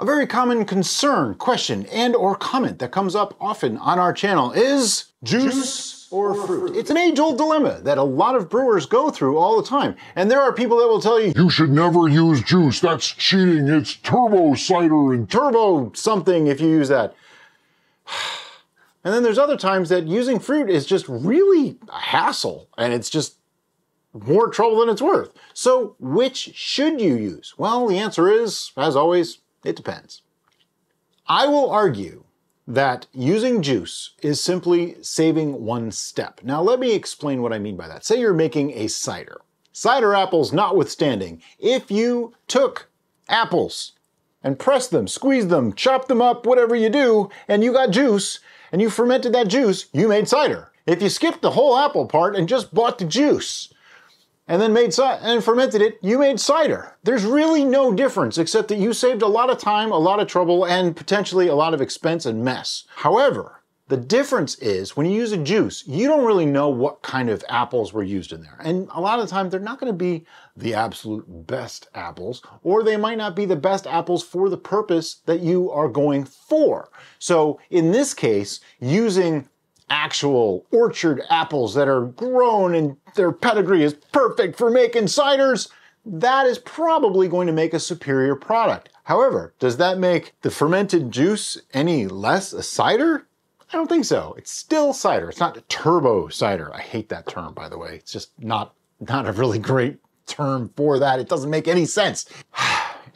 A very common concern, question, and or comment that comes up often on our channel is juice or fruit. It's an age-old dilemma that a lot of brewers go through all the time. And there are people that will tell you, you should never use juice, that's cheating, it's turbo cider and turbo something if you use that. And then there's other times that using fruit is just really a hassle and it's just more trouble than it's worth. So which should you use? Well, the answer is, as always, it depends. I will argue that using juice is simply saving one step. Now let me explain what I mean by that. Say you're making a cider. Cider apples notwithstanding, if you took apples and pressed them, squeezed them, chopped them up, whatever you do, and you got juice, and you fermented that juice, you made cider. If you skipped the whole apple part and just bought the juice, and then fermented it, you made cider. There's really no difference except that you saved a lot of time, a lot of trouble, and potentially a lot of expense and mess. However, the difference is when you use a juice, you don't really know what kind of apples were used in there. And a lot of the time, they're not gonna be the absolute best apples, or they might not be the best apples for the purpose that you are going for. So in this case, using actual orchard apples that are grown and their pedigree is perfect for making ciders, that is probably going to make a superior product. However, does that make the fermented juice any less a cider? I don't think so. It's still cider. It's not a turbo cider. I hate that term, by the way. It's just not a really great term for that. It doesn't make any sense.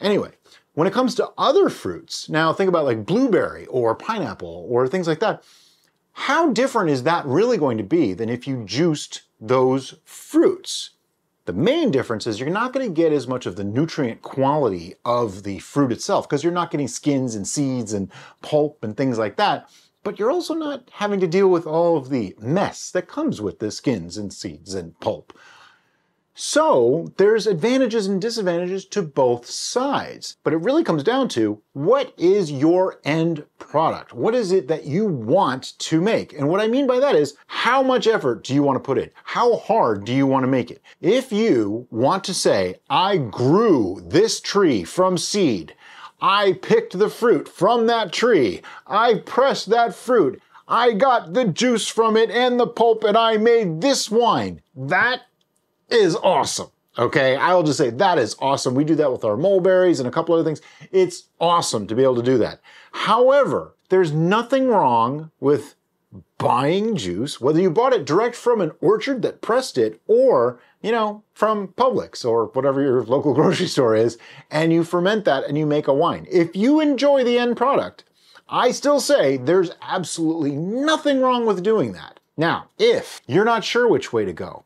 Anyway, when it comes to other fruits, now think about like blueberry or pineapple or things like that. How different is that really going to be than if you juiced those fruits? The main difference is you're not going to get as much of the nutrient quality of the fruit itself because you're not getting skins and seeds and pulp and things like that, but you're also not having to deal with all of the mess that comes with the skins and seeds and pulp. So there's advantages and disadvantages to both sides, but it really comes down to what is your end product? What is it that you want to make? And what I mean by that is how much effort do you want to put in? How hard do you want to make it? If you want to say, I grew this tree from seed, I picked the fruit from that tree, I pressed that fruit, I got the juice from it and the pulp and I made this wine, that is awesome. Okay, I'll just say that is awesome. We do that with our mulberries and a couple other things. It's awesome to be able to do that. However, there's nothing wrong with buying juice, whether you bought it direct from an orchard that pressed it or, you know, from Publix or whatever your local grocery store is, and you ferment that and you make a wine. If you enjoy the end product, I still say there's absolutely nothing wrong with doing that. Now, if you're not sure which way to go,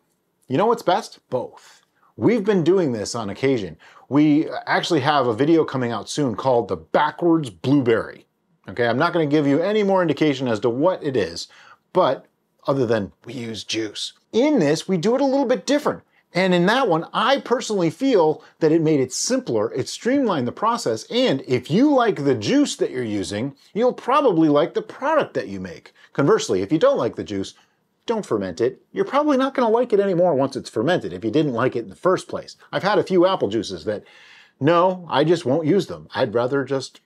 you know what's best? Both. We've been doing this on occasion. We actually have a video coming out soon called the backwards blueberry. Okay, I'm not going to give you any more indication as to what it is, but other than we use juice. In this, we do it a little bit different. And in that one, I personally feel that it made it simpler, it streamlined the process, and if you like the juice that you're using, you'll probably like the product that you make. Conversely, if you don't like the juice, don't ferment it. You're probably not going to like it anymore once it's fermented if you didn't like it in the first place. I've had a few apple juices that, no, I just won't use them. I'd rather just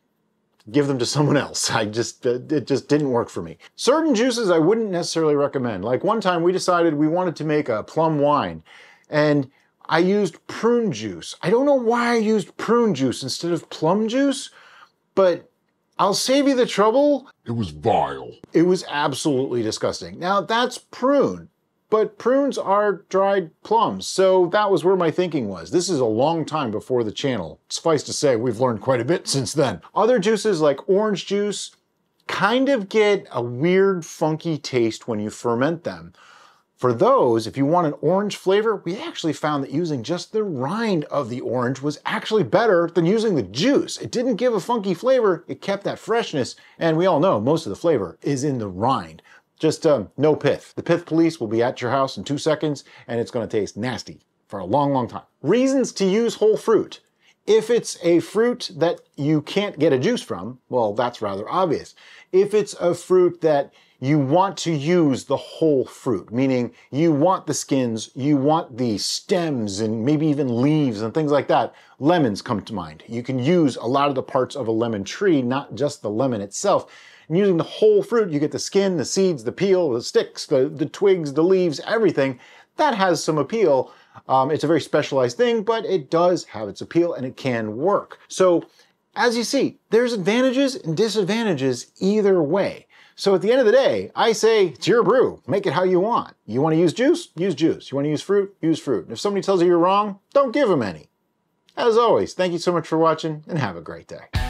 give them to someone else. It just didn't work for me. Certain juices I wouldn't necessarily recommend. Like one time we decided we wanted to make a plum wine and I used prune juice. I don't know why I used prune juice instead of plum juice, but I'll save you the trouble. It was vile. It was absolutely disgusting. Now that's prune, but prunes are dried plums. So that was where my thinking was. This is a long time before the channel. Suffice to say, we've learned quite a bit since then. Other juices like orange juice kind of get a weird, funky taste when you ferment them. For those, if you want an orange flavor, we actually found that using just the rind of the orange was actually better than using the juice. It didn't give a funky flavor, it kept that freshness, and we all know most of the flavor is in the rind. Just no pith. The pith police will be at your house in 2 seconds, and it's gonna taste nasty for a long, long time. Reasons to use whole fruit. If it's a fruit that you can't get a juice from, well, that's rather obvious. If it's a fruit that you want to use the whole fruit, meaning you want the skins, you want the stems and maybe even leaves and things like that, lemons come to mind. You can use a lot of the parts of a lemon tree, not just the lemon itself. And using the whole fruit, you get the skin, the seeds, the peel, the sticks, the twigs, the leaves, everything. That has some appeal. It's a very specialized thing, but it does have its appeal and it can work. So as you see, there's advantages and disadvantages either way. So at the end of the day, I say, it's your brew. Make it how you want. You want to use juice? Use juice. You want to use fruit? Use fruit. And if somebody tells you you're wrong, don't give them any. As always, thank you so much for watching and have a great day.